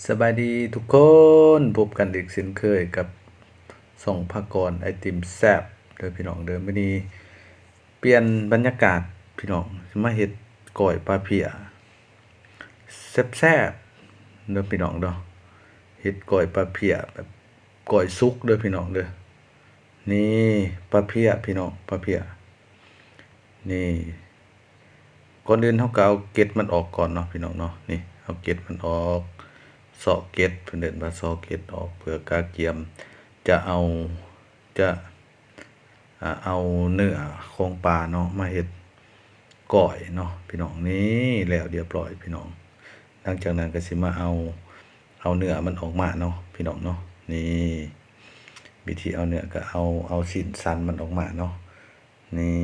สบายดีทุกคนพบกันอีกเช่นเคยกับส่องภากรไอติมแซบเด้อพี่น้องเด้อมื้อนี้เปลี่ยนบรรยากาศพี่น้องสิมาเฮ็ดก้อยปลาเพียแซ่บๆเด้อพี่น้องเด้อเฮ็ดก้อยปลาเพียแบบก้อยสุกเด้อพี่น้องเด้อนี่ปลาเพียพี่น้องปลาเพียนี่ก่อนอื่นเฮาก็เอาเกล็ดมันออกก่อนเนาะพี่น้องเนาะนี่เอาเกล็ดมันออกเซาะเกล็ดเพิ่นเอิ้นว่าเซาะเกล็ดออกเพื่อกาเกียมจะเอาจะเอาเนื้อของปลาเนาะมาเฮ็ดก้อยเนาะพี่น้องนี่แล้วเรียบร้อยพี่น้องหลังจากนั้นก็สิมาเอาเนื้อมันออกมาเนาะพี่น้องเนาะนี่วิธีเอาเนื้อก็เอาชิ้นสันมันออกมาเนาะนี่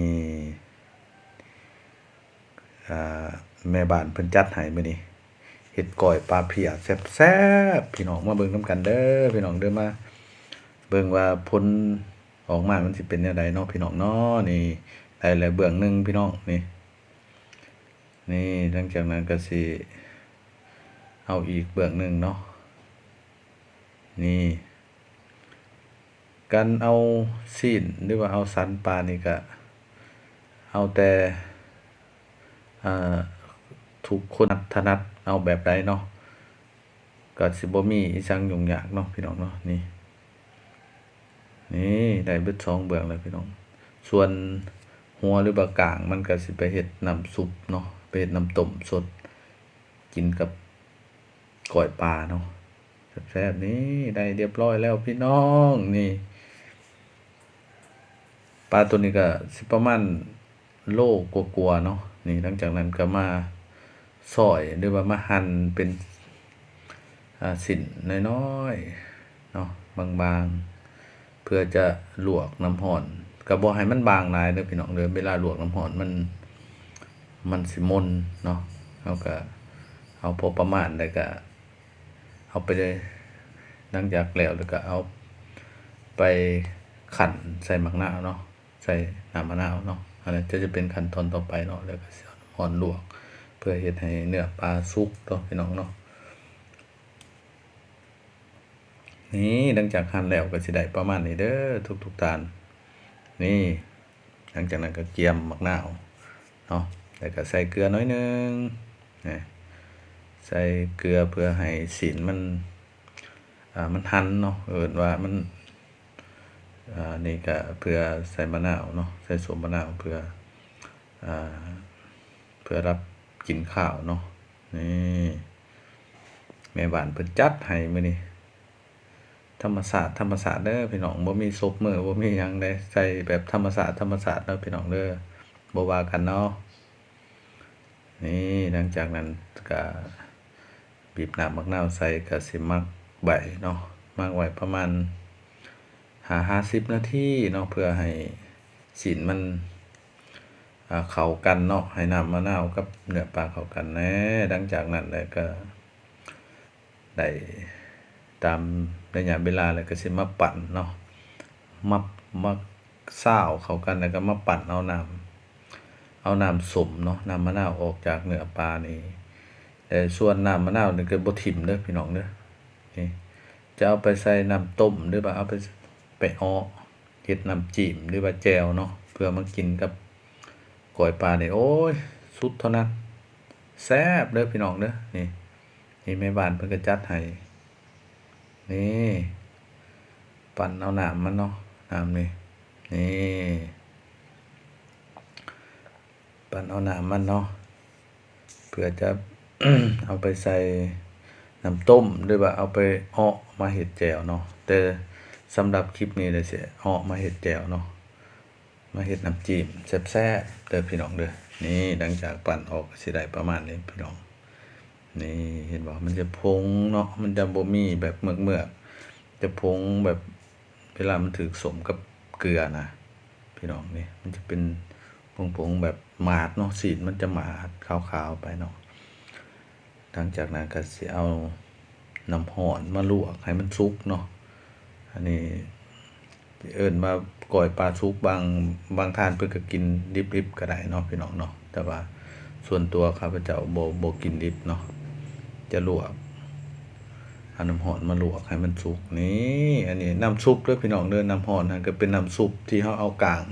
แม่บ้านเพิ่นจัดให้มื้อนี้เฮ็ดก้อยปลาเพียแซ่บๆพี่น้องมาเบิ่งนำกันเด้อพี่น้องเด้อมาเบิ่งว่าผลออกมามันสิเป็นแนวใดเนาะพี่น้องเนาะนี่ได้แล้วเบื้องหนึงพี่น้องนี่หลังจากนั้นก็สิเอาอีกเบื้องหนึงเนาะนี่การเอาซีนหรือว่าเอาสันปลานี่ก็เอาแต่ทุกคนถนัดเอาแบบใดเนาะก็สิบ่มีอิหยังยุ่งยากเนาะพี่น้องเนาะนี่ได้เบิด2เบื้องแล้วพี่น้องส่วนหัวหรือว่ากลางมันก็สิไปเฮ็ดน้ำซุปเนาะไปเฮ็ดน้ำต้มสดกินกับก้อยปลาเนาะแซ่บๆนี่ได้เรียบร้อยแล้วพี่น้องนี่ปลาตัวนี้ก็สิประมาณโลกว่าๆเนาะนี่หลังจากนั้นก็มาซอยหรือว่ามาหั่นเป็นชิ้นน้อยๆเนาะบางๆเพื่อจะลวกน้ำร้อนก็บ่ให้มันบางหลายเด้อพี่น้องเด้อเวลาลวกน้ำร้อนมันสิมนเนาะเราก็เอาพอประมาณแล้วก็เอาไปเลยหลังจากแล้วก็เอาไปคั่นใส่มะนาวเนาะใส่น้ำมะนาวเนาะอันนั้นจะเป็นขั้นตอนต่อไปเนาะแล้วก็สิเอาน้ำร้อนลวกเพื่อเฮ็ดให้เนื้อปลาสุกเนาะพี่น้องเนาะนี่หลังจากหั่นแล้วก็สิได้ประมาณนี้เด้อทุกๆท่านนี่หลังจากนั้นก็เจียมมะนาวเนาะแล้วก็ใส่เกลือน้อยหนึงนะใส่เกลือเพื่อให้สีนมันหันเนาะเอิ้นว่ามันนี่ก็เพื่อใส่มะนาวเนาะใส่ส้มมะนาวเอ่าเพื่อรับกินข้าวเนาะนี่แม่บ้านเพิ่นจัดให้มื้อนี้ธรรมศาสตร์เด้อพี่น้องบ่มีซบมื้อบ่มีหยังเด้ใส่แบบธรรมศาสตร์เนาะพี่น้องเด้อบ่ว่ากันเนาะนี่หลังจากนั้นก็บีบน้ำมะนาวใส่ก็สิหมักไว้เนาะหมักไว้ประมาณ50นาทีเนาะเพื่อให้ชิ้นมันเข้ากันเนาะให้น้ำมะนาวกับเนื้อปลาเข้ากันแหน่หลังจากนั้นแล้วก็ได้ตามระยะเวลาแล้วก็สิมาปั่นเนาะมาซาวเข้ากันแล้วก็มาปั่นเอาน้ำส้มเนาะน้ำมะนาวออกจากเนื้อปลานี่ส่วนน้ำมะนาวนี่ก็บ่ทิ่มเด้อพี่น้องเด้อนี่จะเอาไปใส่น้ำต้มหรือว่าเอาไปอ้อเฮ็ดน้ำจิ้มหรือว่าแจ่วเนาะเพื่อมากินกับก้อยปลานี่โอ้ยสุดเท่านั้นแซ่บเด้อพี่น้องเด้อนี่แม่บ้านเพิ่นก็จัดให้นี่ปั่นเอาน้ำมันเนาะน้ำนี่ปั่นเอาน้ำมันเนาะเพื่อจะ เอาไปใส่น้ำต้มหรือว่าเอาไปอ้อมาเฮ็ดแจ่วเนาะแต่สำหรับคลิปนี้เลยสิอ้อมาเฮ็ดแจ่วเนาะมาเฮ็ดน้ำจิ้มแซ่บๆเด้อพี่น้องเด้อนี่หลังจากปั่นออกสิได้ประมาณนี้พี่น้องนี่เห็นบ่มันจะพงเนาะมันจะบ่มีแบบเมือกๆจะพงแบบเวลามันถูกสมกับเกลือนะพี่น้องนี่มันจะเป็นผงๆแบบหมาดเนาะสีมันจะหมาดขาวๆไปเนาะหลังจากนั้นก็สิเอาน้ำร้อนมาลวกให้มันสุกเนาะอันนี้เอิ้นว่าก้อยปลาสุกบางท่านเพิ่นก็กินดิบๆก็ได้เนาะพี่น้องเนาะแต่ว่าส่วนตัวข้าพเจ้าบ่กินดิบเนาะจะลวก เอาน้ำร้อนมาลวกให้มันสุกนี่อันนี้น้ำซุปเด้อพี่น้องเด้อน้ำร้อนนั่นก็เป็นน้ำซุปที่เราเอากลาง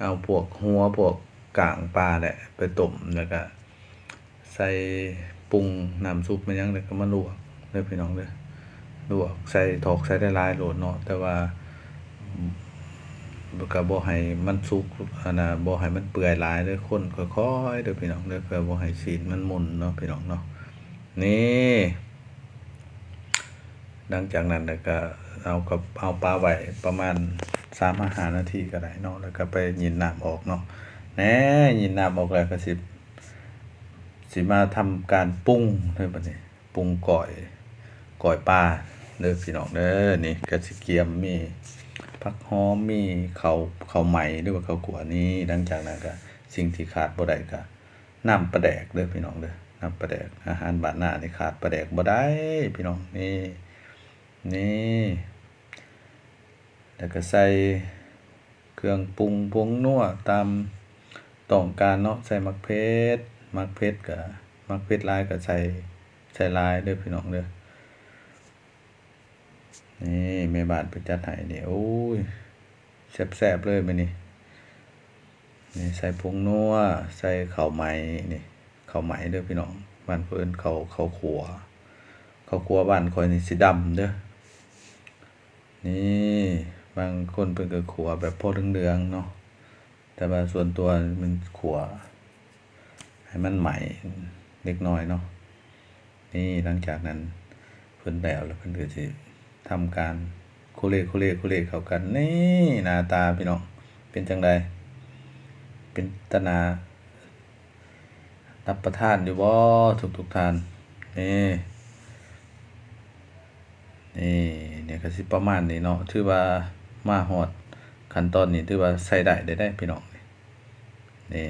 เอาพวกหัวพวกกลางปลาแหละไปต้มแล้วก็ใส่ปรุงน้ำซุปมันยังแล้วก็มาลวกเด้อพี่น้องเด้อลวกใส่ถอกใส่ได้หลายโหลดเนาะแต่ว่าก็บ่ให้มันสุกอันน่ะบ่ให้มันเปื่อยหลายเด้อคนค่อยๆเด้อพี่น้องเด้อเพื่อบ่ให้ซีนมันหมุนเนาะพี่น้องเนาะนี่หลังจากนั้นแล้วก็เอาปลาไว้ประมาณ3-5 นาทีก็ได้เนาะแล้วก็ไปยินน้ำออกเนาะแหน่ยินน้ำออกแล้วก็สิมาทำการปรุงเด้อบัดนี้ปรุงก้อยปลาเด้อพี่น้องเด้อนี่ก็สิเกียมมีผักหอมมีข้าวไหมหรือว่าข้าวคั่วนี้หลังจากนั้นก็สิ่งที่ขาดบ่ได้ก็น้ำปลาแดกเด้อพี่น้องเด้อน้ำปลาแดกอาหารบ้านนานี่ขาดปลาแดกบ่ได้พี่น้องนี่แล้วก็ใส่เครื่องปรุงผงนัวตามต้องการเนาะใส่มักเผ็ดก็มักเผ็ดหลายก็ใส่หลายเด้อพี่น้องเด้อนี่แม่บ้านไปจัดให้นี่โอ้ยแซ่บๆเลยมื้อนี้นี่ใส่ผงนัวใส่ข้าวไหมนี่ข้าวไหมเด้อพี่น้องบ้านเพิ่นข้าวคั่วบ้านข่อยนี่สีดำเด้อนี่บางคนเพิ่นก็ขัวแบบพอเหลืองๆเนาะแต่ว่าส่วนตัวมันขัวให้มันใหม่เล็กน้อยเนาะนี่หลังจากนั้นเพิ่นแล้วเพิ่นก็สิทำการโคเลเข้ากันนี่หน้าตาพี่น้องเป็นจังไดเป็นตานารับประทานอยู่บ่ทุกท่านนี่เนี่ยก็สิประมาณนี้เนาะถือว่ามาฮอดขั้นตอนนี้ถือว่าใช้ได้พี่น้องนี่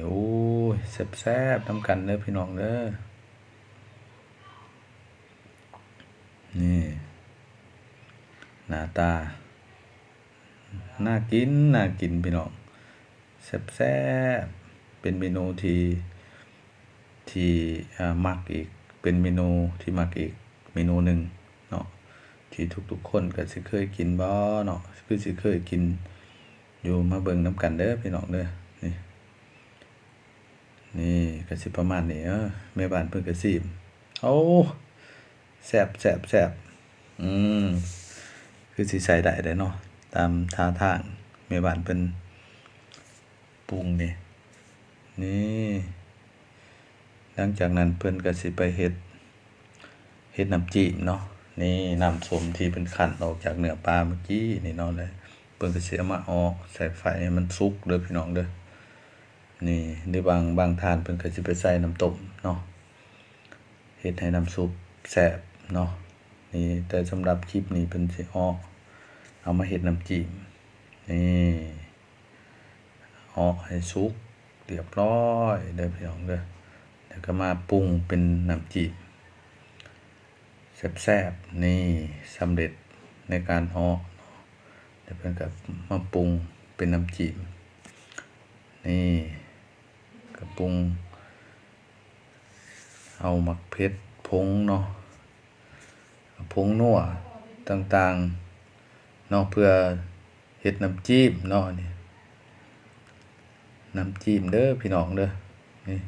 โอ้ยแซ่บๆนำกันเด้อพี่น้องเด้อนี่หน้าตาน่ากินพี่น้องแซ่บๆเป็นเมนูที่มักอีกเป็นเมนูที่มักอีกเมนูหนึ่งเนาะที่ทุกๆคนก็สิเคยกินบ่เนาะคือสิเคยกินอยู่มาเบิ่งนำกันเด้อพี่น้องเด้อนี่ก็สิประมาณนี้แม่บ้านเพิ่นก็ซิมโอ้แซ่บคือสิใส่ได้เนาะตามท่าทางแม่บ้านเพิ่นปรุงนี่หลังจากนั้นเพิ่นก็สิไปเฮ็ดน้ำจิ้มเนาะนี่น้ำส้มที่เพิ่นคั่นออกจากเนื้อปลาเมื่อกี้นี่เนาะเลยเพิ่นก็สิเอามาออกใส่ไฟให้มันสุกเด้อพี่น้องเด้อนี่หรือบางท่านเพิ่นก็สิไปใส่น้ำต้มเนาะเฮ็ดให้น้ำซุปแซ่บเนาะนี่แต่สำหรับคลิปนี้เพิ่นสิเอามาเฮ็ดน้ำจิ้มนี่ให้สุกเรียบร้อยเด้อพี่น้องเด้อแล้วก็มาปรุงเป็นน้ำจิ้มแซ่บๆนี่สำเร็จในการเดี๋ยวเพิ่นก็มาปรุงเป็นน้ำจิ้มนี่ก็ปรุงเอามักเผ็ดผงเนาะผงนัวต่างๆเนาะเพื่อเฮ็ดน้ำจิ้มเนาะนี่น้ำจิ้มเด้อพี่น้องเด้อนี่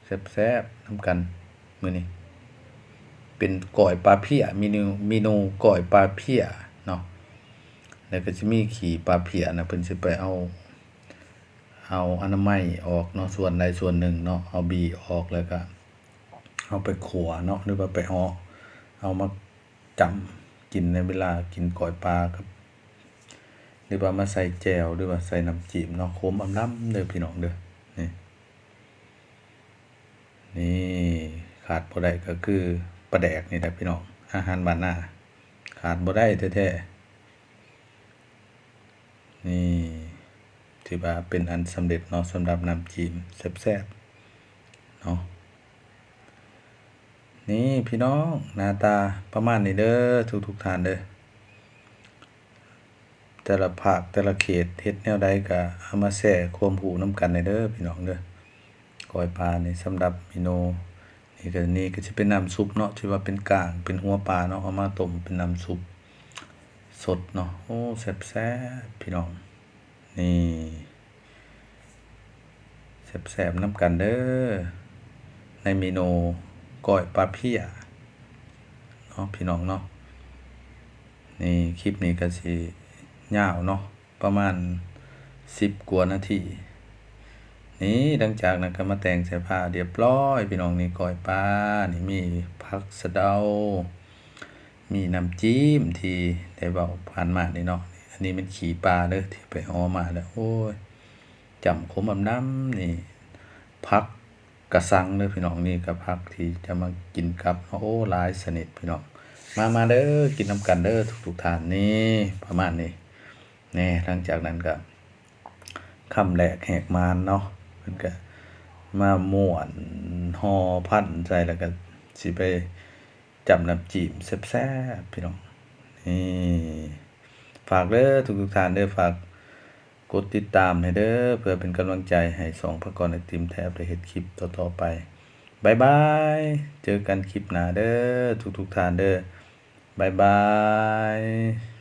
แซ่บๆนำกันมื้อนี้เป็นก้อยปลาเพี้ยเมนูก้อยปลาเพี้ยเนาะแล้วก็สิมีขี้ปลาเพี้ยนะเพิ่นสิไปเอาอนามัยออกเนาะส่วนใดส่วนหนึ่งเนาะเอาบีออกแล้วก็เอาไปขัวเนาะหรือว่าไปเอามาจำกินในเวลากินก้อยปลาครับหรือว่ามาใส่แจ่วหรือว่าใส่น้ำจิ้มเนาะขมอำล้ำเด้อพี่น้องเด้อนี่ขาดบ่ได้ก็คือปลาแดกนี่แหละพี่น้องอาหารบ้านนาขาดบ่ได้แท้ๆนี่ถือว่าเป็นอันสำเร็จเนาะสำหรับน้ำจิ้มแซ่บๆเนาะนี่พี่น้องหน้าตาประมาณนี้เด้อทุกท่านเด้อแต่ละภาคแต่ละเขตเฮ็ดแนวใดก็เอามาแชร์ความรู้นำกันเด้อพี่น้องเด้อก้อยปลานี่สำหรับเมนู นี่ก็สิเป็นน้ำซุปเนาะที่ว่าเป็นกากเป็นหัวปลาเนาะเอามาต้มเป็นน้ำซุปสดเนาะโอ้แซ่บๆพี่น้องนี่แซ่บๆนำกันเด้อในเมนูก้อยปลาเพี้ยเนาะพี่น้องเนาะนี่คลิปนี้ก็สิยาวเนาะประมาณ10กว่านาทีนี่หลังจากนั้นก็มาแต่งใส่ผ้าเรียบร้อยพี่น้องนี่ก้อยปลานี่มีผักสะเดามีน้ำจิ้มที่ได้เว้าผ่านมานี่เนาะอันนี้เป็นขี้ปลาเด้อที่ไปฮ้อมาแล้วโอ้ยจำขมอำน้ำนี่ผักกะสังเด้อพี่น้องนี่ก็ผักที่จะมากินกับโอ้หลายชนิดพี่น้องมาเด้อกินนำกันเด้อทุกๆท่านนี่ประมาณนี้แน่หลังจากนั้นก็ค่ำแรกแหกมานเนาะเพิ่นก็มาม่วนห่อพันใส่แล้วก็สิไปจำน้ำจิ้มแซ่บๆพี่น้องนี่ฝากเด้อทุกๆท่านเด้อฝากกดติดตามให้เด้อเพื่อเป็นกำลังใจให้สองพระกรไอติมแทบได้เฮ็ดคลิปต่อๆไปบ๊ายบายเจอกันคลิปหน้าเด้อทุกๆท่านเด้อบ๊ายบาย